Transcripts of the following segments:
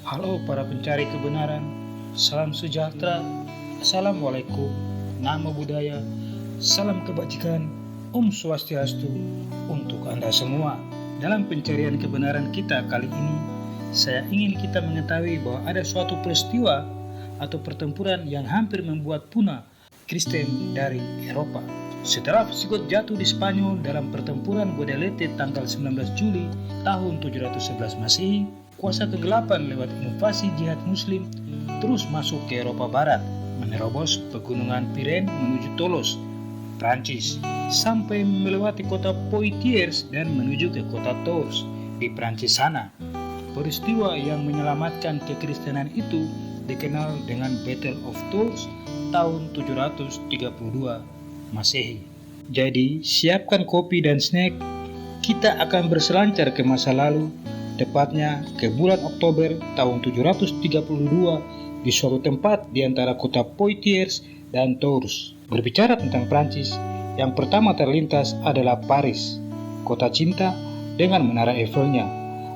Halo para pencari kebenaran, salam sejahtera, assalamualaikum, namo buddhaya, salam kebajikan, Om Swastiastu untuk Anda semua. Dalam pencarian kebenaran kita kali ini, saya ingin kita mengetahui bahwa ada suatu peristiwa atau pertempuran yang hampir membuat punah Kristen dari Eropa. Setelah visigot jatuh di Spanyol dalam pertempuran Guadalete tanggal 19 Juli tahun 711 Masehi, kuasa kegelapan lewat invasi jihad muslim terus masuk ke Eropa Barat, menerobos pegunungan Pyrenees menuju Toulouse, Prancis, sampai melewati kota Poitiers dan menuju ke kota Tours di Prancis sana. Peristiwa yang menyelamatkan kekristenan itu dikenal dengan Battle of Tours tahun 732 Masehi. Jadi, siapkan kopi dan snack, kita akan berselancar ke masa lalu, tepatnya ke bulan Oktober tahun 732 di suatu tempat di antara kota Poitiers dan Tours. Berbicara tentang Prancis, yang pertama terlintas adalah Paris, kota cinta dengan menara Eiffelnya,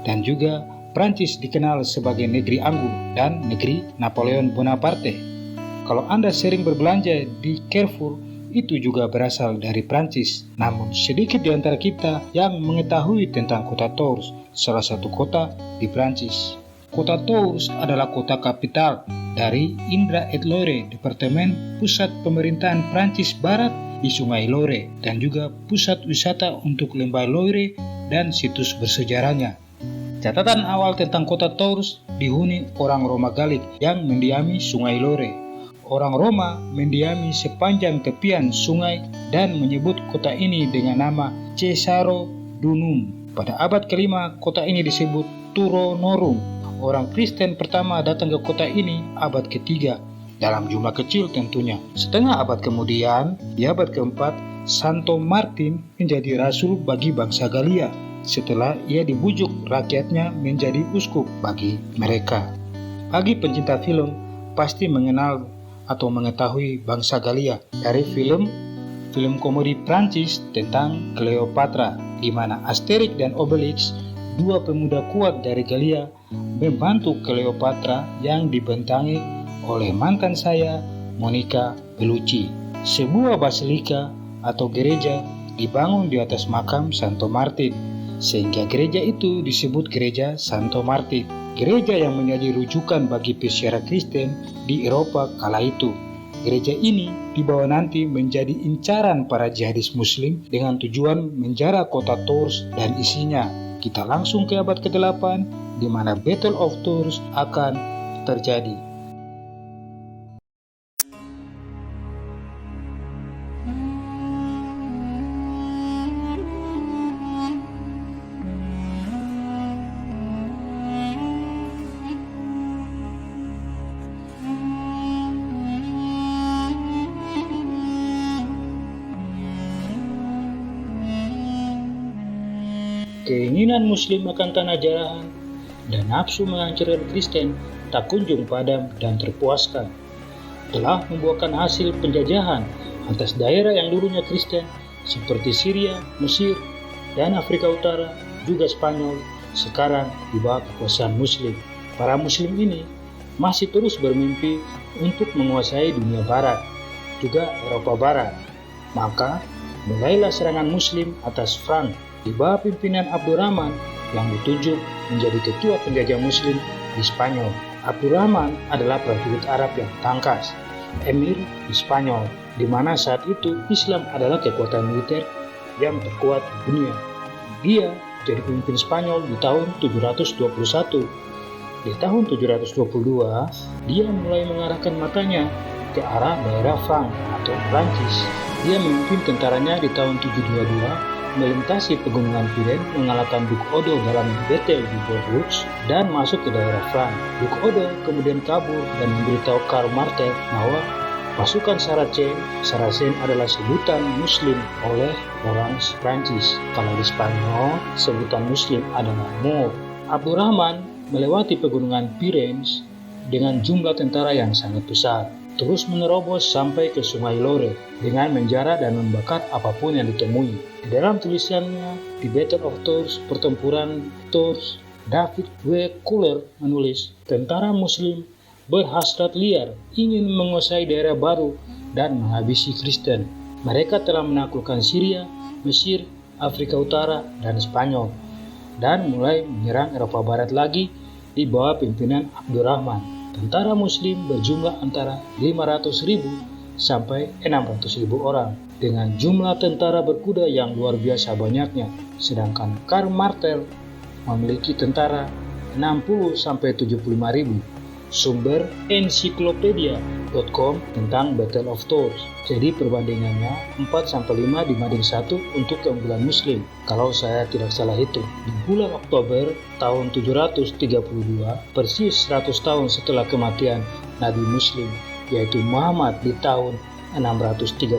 dan juga Prancis dikenal sebagai negeri anggur dan negeri Napoleon Bonaparte. Kalau Anda sering berbelanja di Carrefour, itu juga berasal dari Prancis. Namun sedikit di antara kita yang mengetahui tentang kota Tours, salah satu kota di Prancis. Kota Tours adalah kota kapital dari Indre-et-Loire, departemen pusat pemerintahan Prancis Barat di Sungai Loire, dan juga pusat wisata untuk lembah Loire dan situs bersejarahnya. Catatan awal tentang kota Tours dihuni orang Roma Galik yang mendiami Sungai Loire. Orang Roma mendiami sepanjang tepian sungai dan menyebut kota ini dengan nama Cesaro Dunum. Pada abad kelima, kota ini disebut Turonorum. Orang Kristen pertama datang ke kota ini abad ketiga, dalam jumlah kecil tentunya. Setengah abad kemudian, di abad keempat, Santo Martin menjadi rasul bagi bangsa Galia, setelah ia dibujuk rakyatnya menjadi uskup bagi mereka. Bagi pencinta film, pasti mengenal atau mengetahui bangsa Galia dari film komedi Prancis tentang Cleopatra, di mana Asterix dan Obelix, dua pemuda kuat dari Galia, membantu Cleopatra yang dibentangi oleh mantan saya Monica Bellucci. Sebuah basilika atau gereja dibangun di atas makam Santo Martin, sehingga gereja itu disebut Gereja Santo Martin, gereja yang menjadi rujukan bagi peziarah Kristen di Eropa kala itu. Gereja ini dibawa nanti menjadi incaran para jihadis muslim dengan tujuan menjara kota Tours dan isinya. Kita langsung ke abad ke-8 di mana Battle of Tours akan terjadi. Keinginan Muslim akan tanah jarahan dan nafsu menghancurkan Kristen tak kunjung padam dan terpuaskan. Telah membuahkan hasil penjajahan atas daerah yang dulunya Kristen seperti Syria, Mesir, dan Afrika Utara, juga Spanyol, sekarang di bawah kekuasaan Muslim. Para Muslim ini masih terus bermimpi untuk menguasai dunia Barat, juga Eropa Barat. Maka mulailah serangan Muslim atas Frank di bawah pimpinan Abdurrahman yang ditunjuk menjadi ketua penjajah Muslim di Spanyol. Abdurrahman adalah prajurit Arab yang tangkas, emir di Spanyol, di mana saat itu Islam adalah kekuatan militer yang terkuat di dunia. Dia jadi pemimpin Spanyol di tahun 721. Di tahun 722, dia mulai mengarahkan matanya ke arah daerah Frank atau Prancis. Dia memimpin tentaranya di tahun 722 melintasi pegunungan Pyrenees, mengalahkan Duke Odo dalam battle di Bordeaux dan masuk ke daerah Frank. Duke Odo kemudian kabur dan memberitahu Karl Martel bahwa pasukan Saracen adalah sebutan Muslim oleh orang Prancis. Kalau di Spanyol, sebutan Muslim adalah Moor. Abdurrahman melewati pegunungan Pyrenees dengan jumlah tentara yang sangat besar, terus menerobos sampai ke Sungai Loire dengan menjara dan membakar apapun yang ditemui. Di dalam tulisannya di Battle of Tours, pertempuran Tours, David W. Kuller menulis, tentara Muslim berhasrat liar ingin menguasai daerah baru dan menghabisi Kristen. Mereka telah menaklukkan Syria, Mesir, Afrika Utara, dan Spanyol, dan mulai menyerang Eropa Barat lagi di bawah pimpinan Abdurrahman. Tentara Muslim berjumlah antara 500.000 sampai 600.000 orang, dengan jumlah tentara berkuda yang luar biasa banyaknya, sedangkan Karl Martel memiliki tentara 60-75.000. Sumber encyclopedia.com tentang Battle of Tours. Jadi perbandingannya 4-5 dibanding 1 untuk keunggulan Muslim. Kalau saya tidak salah hitung. Di bulan Oktober tahun 732, persis 100 tahun setelah kematian Nabi Muslim, yaitu Muhammad di tahun 632,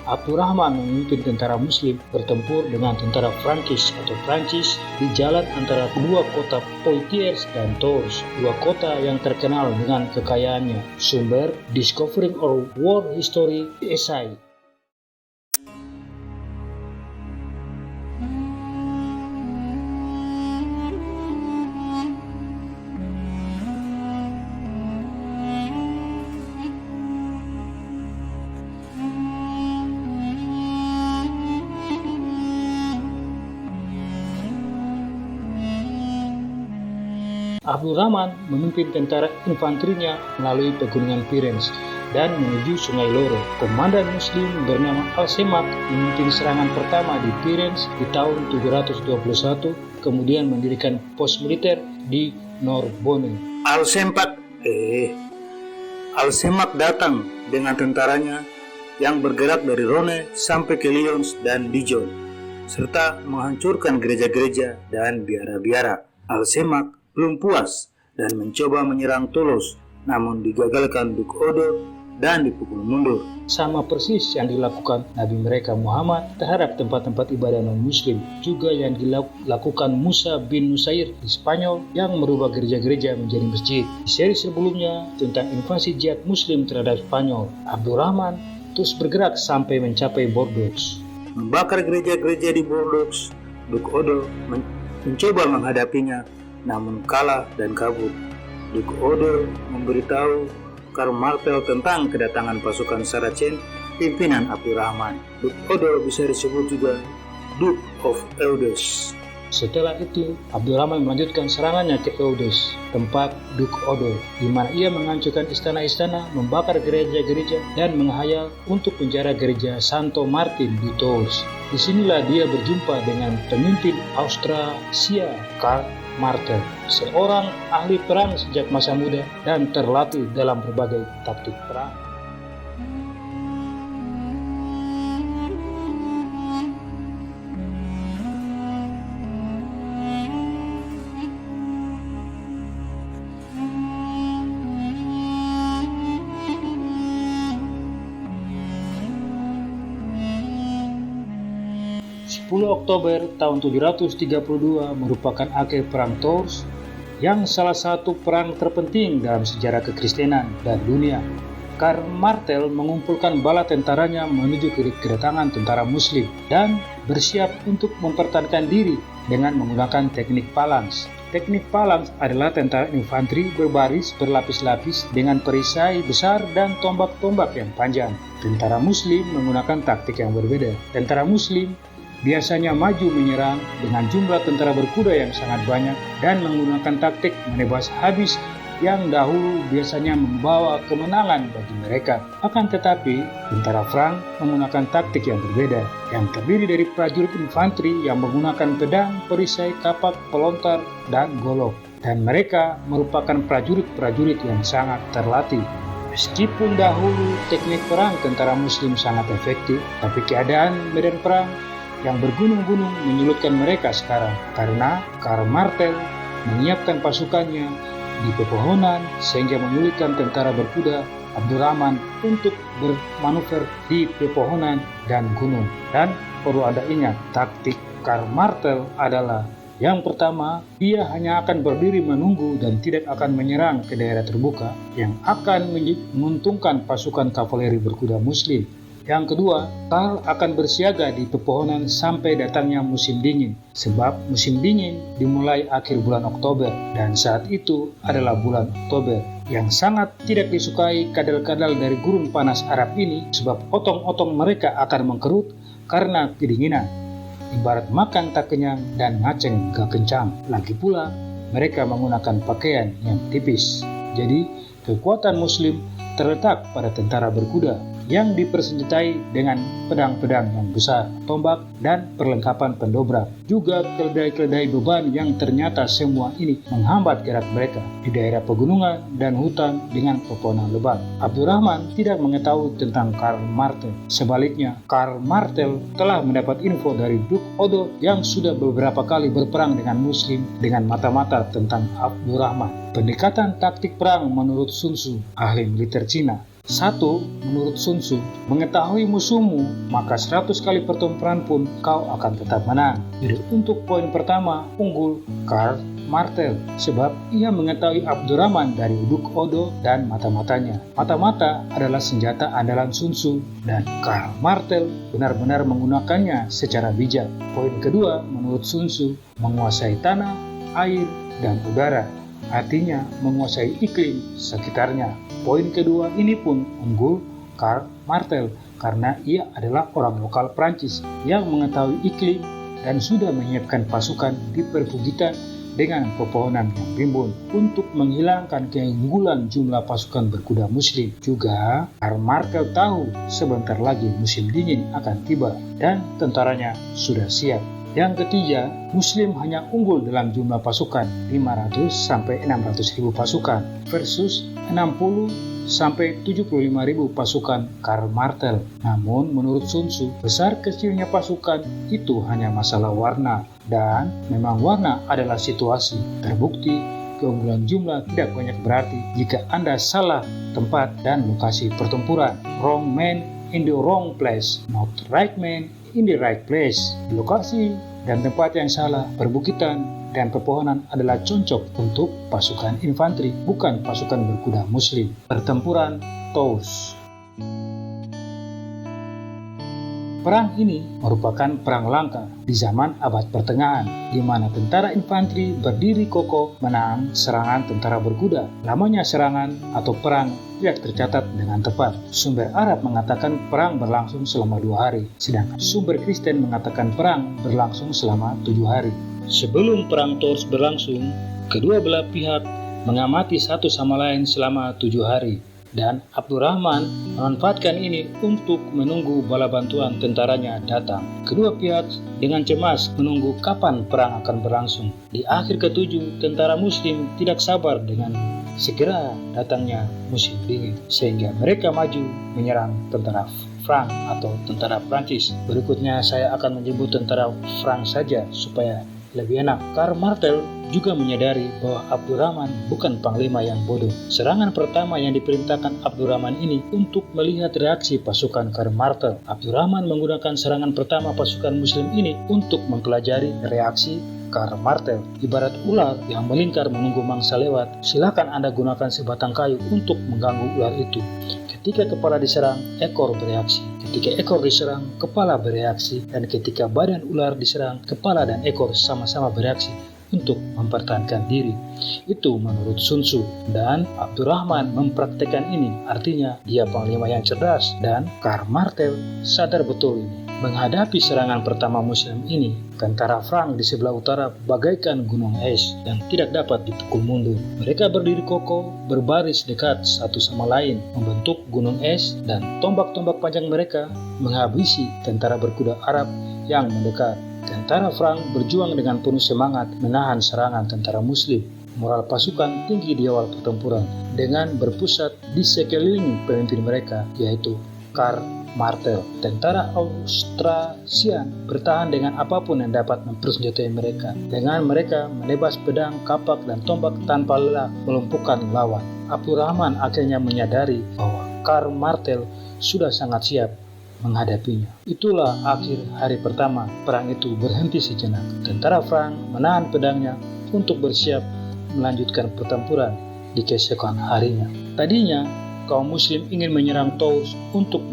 Abdurrahman memimpin tentara Muslim bertempur dengan tentara Frankis atau Prancis di jalan antara kedua kota Poitiers dan Tours, dua kota yang terkenal dengan kekayaannya. Sumber Discovering Our War History Essay. Abdurrahman memimpin tentara infanterinya melalui pegunungan Pyrenees dan menuju Sungai Loro. Komandan Muslim bernama Al-Semak memimpin serangan pertama di Pyrenees di tahun 721, kemudian mendirikan pos militer di Narbonne. Al-Semak datang dengan tentaranya yang bergerak dari Rhône sampai ke Lyons dan Dijon, serta menghancurkan gereja-gereja dan biara-biara. Al-Semak belum puas dan mencoba menyerang Toulouse, namun digagalkan Duke Odo dan dipukul mundur. Sama persis yang dilakukan Nabi mereka Muhammad terhadap tempat-tempat ibadah non-Muslim, juga yang dilakukan Musa bin Nusair di Spanyol yang merubah gereja-gereja menjadi masjid. Di seri sebelumnya tentang invasi jihad Muslim terhadap Spanyol, Abdurrahman terus bergerak sampai mencapai Bordeaux. Membakar gereja-gereja di Bordeaux, Duke Odo mencoba menghadapinya, namun kalah dan kabur. Duke Odo memberitahu Karl Martel tentang kedatangan pasukan Saracen pimpinan Abdurrahman. Duke Odo bisa disebut juga Duke of Eudes. Setelah itu, Abdurrahman melanjutkan serangannya ke Eudes, tempat Duke Odo, di mana ia menghancurkan istana-istana, membakar gereja-gereja, dan menghayal untuk penjara gereja Santo Martin di Tours. Disinilah dia berjumpa dengan pemimpin Austrasia, Karl Martel, seorang ahli perang sejak masa muda dan terlatih dalam berbagai taktik perang. Oktober tahun 732 merupakan akhir Perang Tours yang salah satu perang terpenting dalam sejarah kekristenan dan dunia. Karl Martel mengumpulkan bala tentaranya menuju ke kedatangan tentara Muslim dan bersiap untuk mempertahankan diri dengan menggunakan teknik phalanx. Teknik phalanx adalah tentara infanteri berbaris berlapis-lapis dengan perisai besar dan tombak-tombak yang panjang. Tentara Muslim menggunakan taktik yang berbeda. Tentara Muslim biasanya maju menyerang dengan jumlah tentara berkuda yang sangat banyak dan menggunakan taktik menebas habis yang dahulu biasanya membawa kemenangan bagi mereka. Akan tetapi, tentara Frank menggunakan taktik yang berbeda, yang terdiri dari prajurit infanteri yang menggunakan pedang, perisai, kapak, pelontar, dan golok. Dan mereka merupakan prajurit-prajurit yang sangat terlatih. Meskipun dahulu teknik perang tentara Muslim sangat efektif, tapi keadaan medan perang yang bergunung-gunung menyulitkan mereka sekarang karena Karl Martel menyiapkan pasukannya di pepohonan sehingga menyulitkan tentara berkuda Abdurrahman untuk bermanuver di pepohonan dan gunung. Dan perlu Anda ingat, taktik Karl Martel adalah yang pertama, dia hanya akan berdiri menunggu dan tidak akan menyerang ke daerah terbuka yang akan menguntungkan pasukan kavaleri berkuda Muslim. Yang kedua, Karl akan bersiaga di pepohonan sampai datangnya musim dingin, sebab musim dingin dimulai akhir bulan Oktober, dan saat itu adalah bulan Oktober yang sangat tidak disukai kadal-kadal dari gurun panas Arab ini, sebab otong-otong mereka akan mengkerut karena kedinginan, ibarat makan tak kenyang dan ngaceng gak kencang. Lagi pula, mereka menggunakan pakaian yang tipis. Jadi, kekuatan Muslim terletak pada tentara berkuda yang dipersenjatai dengan pedang-pedang yang besar, tombak, dan perlengkapan pendobrak. Juga keledai-keledai beban yang ternyata semua ini menghambat gerak mereka di daerah pegunungan dan hutan dengan pepohonan lebat. Abdurrahman tidak mengetahui tentang Karl Martel. Sebaliknya, Karl Martel telah mendapat info dari Duke Odo yang sudah beberapa kali berperang dengan Muslim dengan mata-mata tentang Abdurrahman. Pendekatan taktik perang menurut Sun Tzu, ahli militer Cina. 1. Menurut Sun Tzu, mengetahui musuhmu, maka 100 kali pertempuran pun kau akan tetap menang. Jadi untuk poin pertama, unggul Karl Martel, sebab ia mengetahui Abdurrahman dari Duke Odo dan mata-matanya. Mata-mata adalah senjata andalan Sun Tzu, dan Karl Martel benar-benar menggunakannya secara bijak. Poin kedua, menurut Sun Tzu, menguasai tanah, air, dan udara. Artinya menguasai iklim sekitarnya. Poin kedua ini pun unggul Karl Martel karena ia adalah orang lokal Prancis yang mengetahui iklim dan sudah menyiapkan pasukan di perbukitan dengan pepohonan yang rimbun untuk menghilangkan keunggulan jumlah pasukan berkuda Muslim. Juga Karl Martel tahu sebentar lagi musim dingin akan tiba dan tentaranya sudah siap. Yang ketiga, Muslim hanya unggul dalam jumlah pasukan 500 sampai 600 ribu pasukan versus 60 sampai 75 ribu pasukan Karl Martel. Namun menurut Sun Tzu, besar kecilnya pasukan itu hanya masalah warna, dan memang warna adalah situasi. Terbukti keunggulan jumlah tidak banyak berarti jika Anda salah tempat dan lokasi pertempuran. Wrong man in the wrong place, not right man in the right place. Lokasi dan tempat yang salah, perbukitan dan pepohonan adalah cocok untuk pasukan infanteri, bukan pasukan berkuda Muslim. Pertempuran Tours. Perang ini merupakan perang langka di zaman abad pertengahan, di mana tentara infanteri berdiri kokoh menahan serangan tentara berkuda. Lamanya serangan atau perang tidak tercatat dengan tepat. Sumber Arab mengatakan perang berlangsung selama 2 hari, sedangkan sumber Kristen mengatakan perang berlangsung selama 7 hari. Sebelum perang Tours berlangsung, kedua belah pihak mengamati satu sama lain selama 7 hari. Dan Abdurrahman memanfaatkan ini untuk menunggu bala bantuan tentaranya datang. Kedua pihak dengan cemas menunggu kapan perang akan berlangsung. Di akhir ke-7, tentara Muslim tidak sabar dengan segera datangnya musim dingin, sehingga mereka maju menyerang tentara Frank atau tentara Prancis. Berikutnya saya akan menyebut tentara Frank saja supaya lebih enak. Karl Martel juga menyadari bahwa Abdurrahman bukan panglima yang bodoh. Serangan pertama yang diperintahkan Abdurrahman ini untuk melihat reaksi pasukan Karl Martel. Abdurrahman menggunakan serangan pertama pasukan Muslim ini untuk mempelajari reaksi Karl Martel. Ibarat ular yang melingkar menunggu mangsa lewat, silakan Anda gunakan sebatang kayu untuk mengganggu ular itu. Ketika kepala diserang, ekor bereaksi. Ketika ekor diserang, kepala bereaksi. Dan ketika badan ular diserang, kepala dan ekor sama-sama bereaksi untuk mempertahankan diri. Itu menurut Sun Tzu, dan Abdurrahman mempraktekkan ini. Artinya dia panglima yang cerdas, dan Karl Martel sadar betul ini. Menghadapi serangan pertama Muslim ini, tentara Frank di sebelah utara bagaikan gunung es dan tidak dapat dipukul mundur. Mereka berdiri kokoh, berbaris dekat satu sama lain, membentuk gunung es, dan tombak-tombak panjang mereka menghabisi tentara berkuda Arab yang mendekat. Tentara Frank berjuang dengan penuh semangat menahan serangan tentara Muslim. Moral pasukan tinggi di awal pertempuran dengan berpusat di sekeliling pemimpin mereka, yaitu Karl Martel. Tentara Austrasian bertahan dengan apapun yang dapat mempersenjatai mereka. Dengan mereka menebas pedang, kapak, dan tombak tanpa lelah melumpuhkan lawan. Abdurrahman akhirnya menyadari bahwa Karl Martel sudah sangat siap menghadapinya. Itulah akhir hari pertama. Perang itu berhenti sejenak. Tentara Frank menahan pedangnya untuk bersiap melanjutkan pertempuran di keesokan harinya. Tadinya kaum Muslim ingin menyerang Tours untuk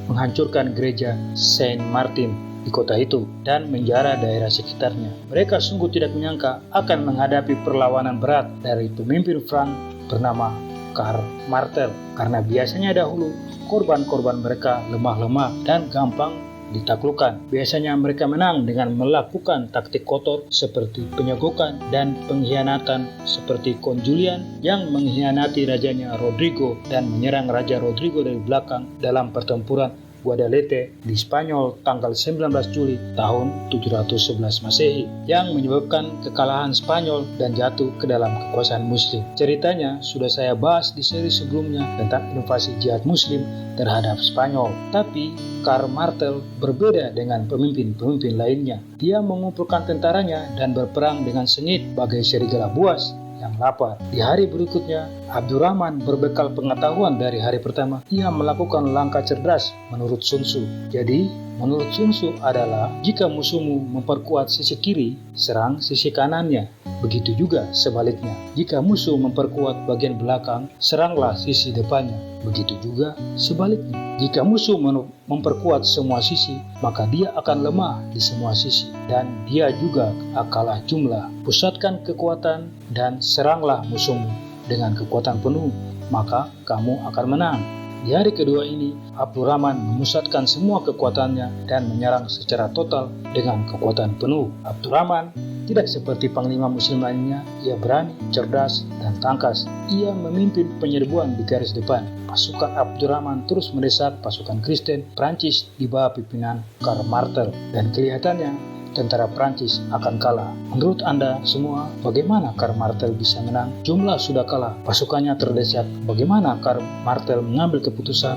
menghancurkan gereja Saint Martin di kota itu dan menjara daerah sekitarnya. Mereka sungguh tidak menyangka akan menghadapi perlawanan berat dari pemimpin Frank bernama Karl Martel, karena biasanya dahulu korban-korban mereka lemah-lemah dan gampang ditaklukkan. Biasanya mereka menang dengan melakukan taktik kotor seperti penyogokan dan pengkhianatan seperti Kon Julian yang mengkhianati rajanya Rodrigo dan menyerang Raja Rodrigo dari belakang dalam pertempuran Guadalete di Spanyol tanggal 19 Juli tahun 711 Masehi yang menyebabkan kekalahan Spanyol dan jatuh ke dalam kekuasaan Muslim. Ceritanya sudah saya bahas di seri sebelumnya tentang invasi jihad Muslim terhadap Spanyol. Tapi Karl Martel berbeda dengan pemimpin-pemimpin lainnya. Dia mengumpulkan tentaranya dan berperang dengan sengit bagai serigala buas yang lapar. Di hari berikutnya, Abdurrahman berbekal pengetahuan dari hari pertama, ia melakukan langkah cerdas menurut Sun Tzu. Jadi, menurut Sun Tzu adalah jika musuhmu memperkuat sisi kiri, serang sisi kanannya. Begitu juga sebaliknya. Jika musuh memperkuat bagian belakang, seranglah sisi depannya. Begitu juga sebaliknya. Jika musuh memperkuat semua sisi, maka dia akan lemah di semua sisi. Dan dia juga kalah jumlah. Pusatkan kekuatan dan seranglah musuhmu dengan kekuatan penuh, maka kamu akan menang. Di hari kedua ini, Abdurrahman memusatkan semua kekuatannya dan menyerang secara total dengan kekuatan penuh. Abdurrahman tidak seperti panglima muslim lainnya, ia berani, cerdas, dan tangkas. Ia memimpin penyerbuan di garis depan. Pasukan Abdurrahman terus mendesak pasukan Kristen Prancis di bawah pimpinan Karl Martel, dan kelihatannya tentara Prancis akan kalah. Menurut Anda semua, bagaimana Karl Martel bisa menang? Jumlah sudah kalah, pasukannya terdesak. Bagaimana Karl Martel mengambil keputusan?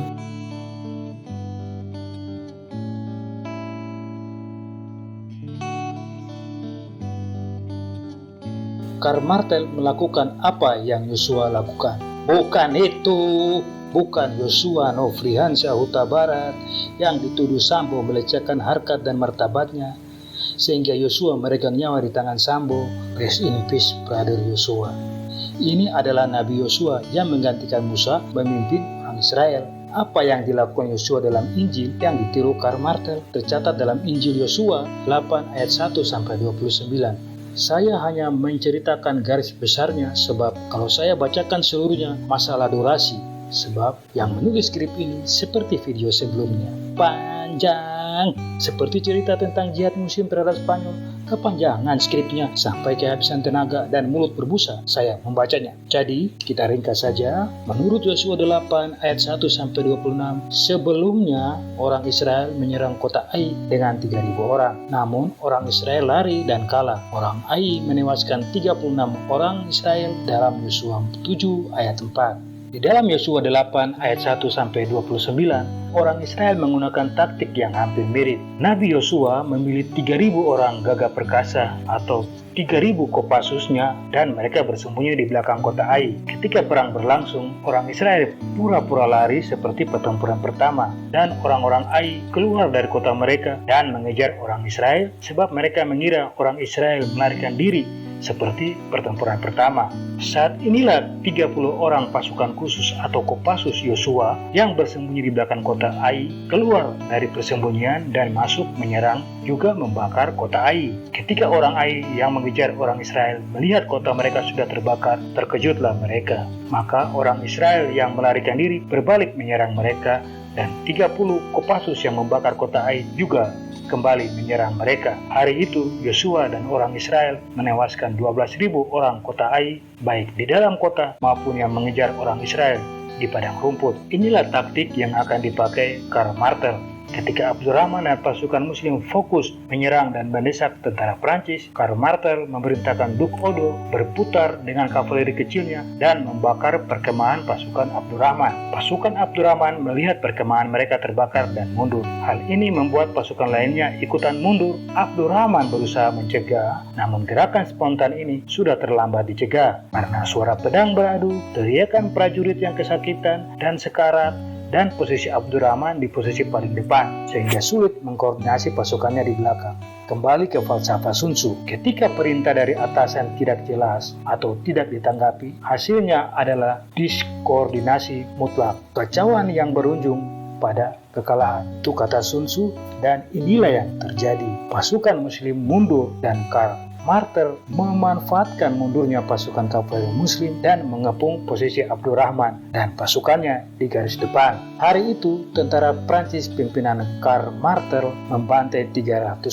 Karl Martel melakukan apa yang Yosua lakukan. Bukan itu. Bukan Yosua Nofrihansyah Huta Barat yang dituduh Sambo melecehkan harkat dan martabatnya, sehingga Yosua meregang nyawa di tangan Sambo. Rest in peace, brother Yosua. Ini adalah Nabi Yosua yang menggantikan Musa memimpin orang Israel. Apa yang dilakukan Yosua dalam Injil yang ditiru Karl Martel tercatat dalam Injil Yosua 8 ayat 1-29. Saya hanya menceritakan garis besarnya sebab kalau saya bacakan seluruhnya masalah durasi. Sebab yang menulis skrip ini seperti video sebelumnya, panjang. Seperti cerita tentang jihad musim terhadap Spanyol, kepanjangan skripnya sampai kehabisan tenaga dan mulut berbusa saya membacanya. Jadi kita ringkas saja. Menurut Yosua 8 ayat 1-26, sebelumnya orang Israel menyerang kota Ai dengan 3.000 orang. Namun orang Israel lari dan kalah. Orang Ai menewaskan 36 orang Israel dalam Yosua 7 ayat 4. Di dalam Yosua 8 ayat 1-29, orang Israel menggunakan taktik yang hampir mirip. Nabi Yosua memilih 3.000 orang gagah perkasa atau 3.000 kopasusnya dan mereka bersembunyi di belakang kota Ai. Ketika perang berlangsung, orang Israel pura-pura lari seperti pertempuran pertama dan orang-orang Ai keluar dari kota mereka dan mengejar orang Israel sebab mereka mengira orang Israel melarikan diri seperti pertempuran pertama. Saat inilah 30 orang pasukan khusus atau Kopassus Yosua yang bersembunyi di belakang kota Ai keluar dari persembunyian dan masuk menyerang juga membakar kota Ai. Ketika orang Ai yang mengejar orang Israel melihat kota mereka sudah terbakar, terkejutlah mereka. Maka orang Israel yang melarikan diri berbalik menyerang mereka dan 30 Kopassus yang membakar kota Ai juga kembali menyerang mereka. Hari itu Yosua dan orang Israel menewaskan 12.000 orang kota Ai, baik di dalam kota maupun yang mengejar orang Israel di padang rumput. Inilah taktik yang akan dipakai Karl Martel. Ketika Abdurrahman dan pasukan muslim fokus menyerang dan mendesak tentara Prancis, Karl Martel memerintahkan Duk Odo berputar dengan kavaleri kecilnya dan membakar perkemahan pasukan Abdurrahman. Pasukan Abdurrahman melihat perkemahan mereka terbakar dan mundur. Hal ini membuat pasukan lainnya ikutan mundur. Abdurrahman berusaha mencegah, namun gerakan spontan ini sudah terlambat dicegah karena suara pedang beradu, teriakan prajurit yang kesakitan dan sekarat, dan posisi Abdurrahman di posisi paling depan, sehingga sulit mengkoordinasi pasukannya di belakang. Kembali ke falsafah Sun Tzu, ketika perintah dari atasan tidak jelas atau tidak ditanggapi, hasilnya adalah diskoordinasi mutlak, kacauan yang berujung pada kekalahan. Itu kata Sun Tzu, dan inilah yang terjadi. Pasukan Muslim mundur dan Karl Martel memanfaatkan mundurnya pasukan kavaleri Muslim dan mengepung posisi Abdurrahman dan pasukannya di garis depan. Hari itu, tentara Prancis pimpinan Karl Martel membantai 300.000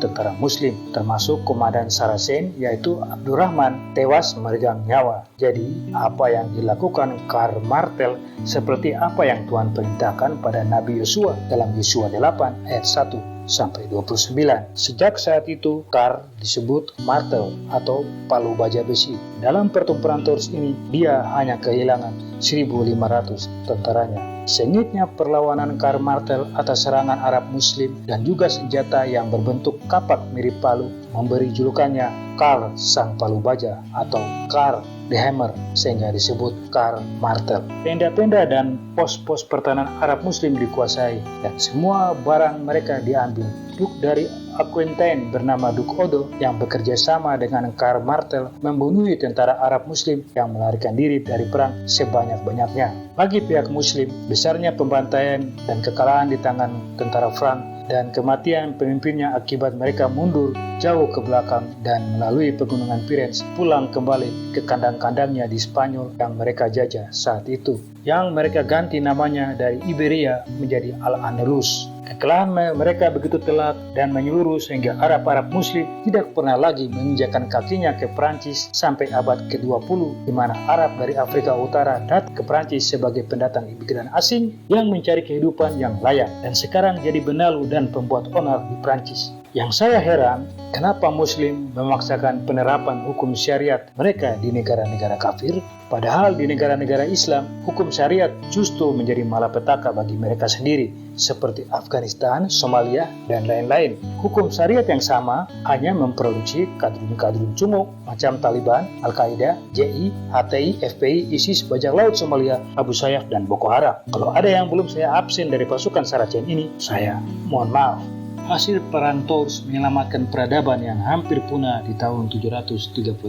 tentara Muslim, termasuk komandan Saracen yaitu Abdurrahman tewas meregang nyawa. Jadi, apa yang dilakukan Karl Martel seperti apa yang Tuhan perintahkan pada Nabi Yosua dalam Yosua 8 ayat 1 sampai 29. Sejak saat itu, Karl disebut martel atau palu baja besi. Dalam pertempuran Tours ini, dia hanya kehilangan 1.500 tentaranya. Sengitnya perlawanan Karl Martel atas serangan Arab Muslim dan juga senjata yang berbentuk kapak mirip palu memberi julukannya Karl Sang Palu Baja atau Karl the Hammer, sehingga disebut Karl Martel. Tenda-tenda dan pos-pos pertahanan Arab Muslim dikuasai dan semua barang mereka diambil. Duk dari Aquitaine bernama Duk Odo yang bekerja sama dengan Karl Martel membunuh tentara Arab Muslim yang melarikan diri dari perang sebanyak-banyaknya. Bagi pihak Muslim, besarnya pembantaian dan kekalahan di tangan tentara Frank dan kematian pemimpinnya akibat mereka mundur jauh ke belakang dan melalui pegunungan Pyrenees pulang kembali ke kandang-kandangnya di Spanyol yang mereka jajah saat itu, yang mereka ganti namanya dari Iberia menjadi Al-Andalus. Kekalahan mereka begitu telak dan menyeluruh sehingga Arab-Arab Muslim tidak pernah lagi menginjakkan kakinya ke Prancis sampai abad ke-20, di mana Arab dari Afrika Utara datang ke Prancis sebagai pendatang imigran asing yang mencari kehidupan yang layak dan sekarang jadi benalu dan pembuat onar di Prancis. Yang saya heran, kenapa Muslim memaksakan penerapan hukum syariat mereka di negara-negara kafir, padahal di negara-negara Islam, hukum syariat justru menjadi malapetaka bagi mereka sendiri, seperti Afghanistan, Somalia, dan lain-lain. Hukum syariat yang sama hanya memproduksi kadrun-kadrun cumuk macam Taliban, Al-Qaeda, JI, HTI, FPI, ISIS, Bajak Laut Somalia, Abu Sayyaf, dan Boko Haram. Kalau ada yang belum saya absen dari pasukan Saracen ini, saya mohon maaf. Hasil perang Tours menyelamatkan peradaban yang hampir punah di tahun 732.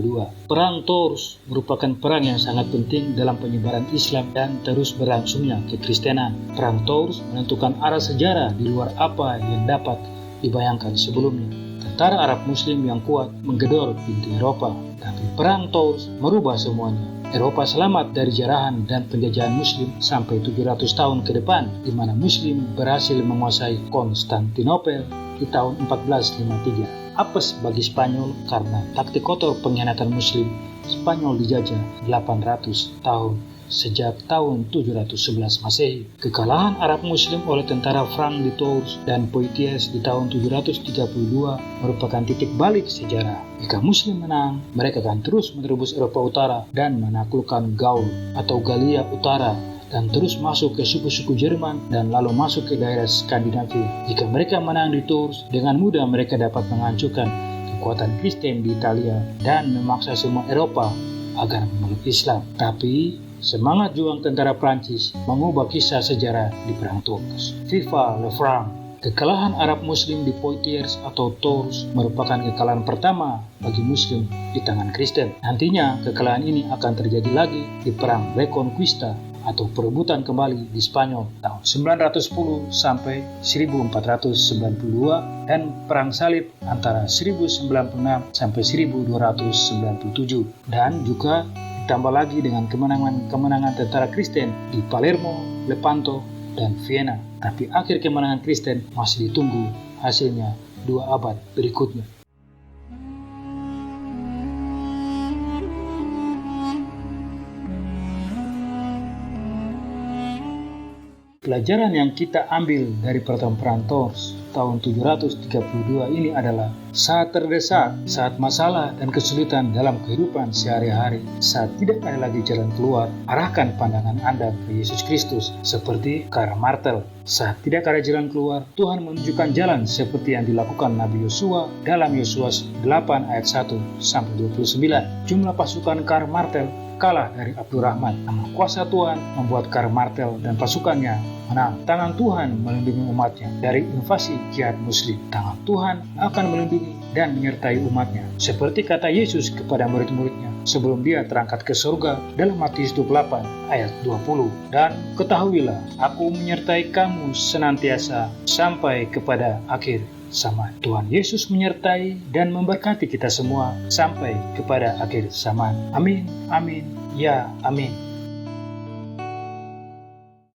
Perang Tours merupakan perang yang sangat penting dalam penyebaran Islam dan terus berlangsungnya kekristenan. Perang Tours menentukan arah sejarah di luar apa yang dapat dibayangkan sebelumnya. Tentara Arab Muslim yang kuat menggedor pintu Eropa, tapi perang Tours merubah semuanya. Eropa selamat dari jarahan dan penjajahan Muslim sampai 700 tahun ke depan, di mana Muslim berhasil menguasai Konstantinopel di tahun 1453. Apes bagi Spanyol karena taktik kotor pengkhianatan Muslim, Spanyol dijajah 800 tahun sejak tahun 711 Masehi. Kekalahan Arab Muslim oleh tentara Frank di Tours dan Poitiers di tahun 732 merupakan titik balik sejarah. Jika Muslim menang, mereka akan terus menerobos Eropa Utara dan menaklukkan Gaul atau Galia Utara dan terus masuk ke suku-suku Jerman dan lalu masuk ke daerah Skandinavia. Jika mereka menang di Tours, dengan mudah mereka dapat menghancurkan kekuatan Kristen di Italia dan memaksa semua Eropa agar memeluk Islam. Tapi semangat juang tentara Prancis mengubah kisah sejarah di Perang Tours. Viva le Franc! Kekalahan Arab Muslim di Poitiers atau Tours merupakan kekalahan pertama bagi Muslim di tangan Kristen. Nantinya kekalahan ini akan terjadi lagi di Perang Reconquista atau perebutan kembali di Spanyol tahun 910 sampai 1492 dan Perang Salib antara 1096 sampai 1297 dan juga ditambah lagi dengan kemenangan tentara Kristen di Palermo, Lepanto, dan Vienna. Tapi akhir kemenangan Kristen masih ditunggu hasilnya 2 abad berikutnya. Pelajaran yang kita ambil dari pertempuran Tours tahun 732 ini adalah saat terdesak, saat masalah dan kesulitan dalam kehidupan sehari-hari, saat tidak ada lagi jalan keluar, arahkan pandangan Anda ke Yesus Kristus seperti Karl Martel. Saat tidak ada jalan keluar, Tuhan menunjukkan jalan seperti yang dilakukan Nabi Yosua dalam Yosua 8 ayat 1 sampai 29. Jumlah pasukan Karl Martel kalah dari Abdurrahman. Namun kuasa Tuhan membuat Karl Martel dan pasukannya menang. Tangan Tuhan melindungi umatnya dari invasi jihad muslim. Tangan Tuhan akan melindungi dan menyertai umatnya. Seperti kata Yesus kepada murid-muridnya sebelum dia terangkat ke surga dalam Matius 28 ayat 20. Dan ketahuilah, aku menyertai kamu senantiasa sampai kepada akhir zaman. Tuhan Yesus menyertai dan memberkati kita semua sampai kepada akhir zaman. Amin, amin, ya amin.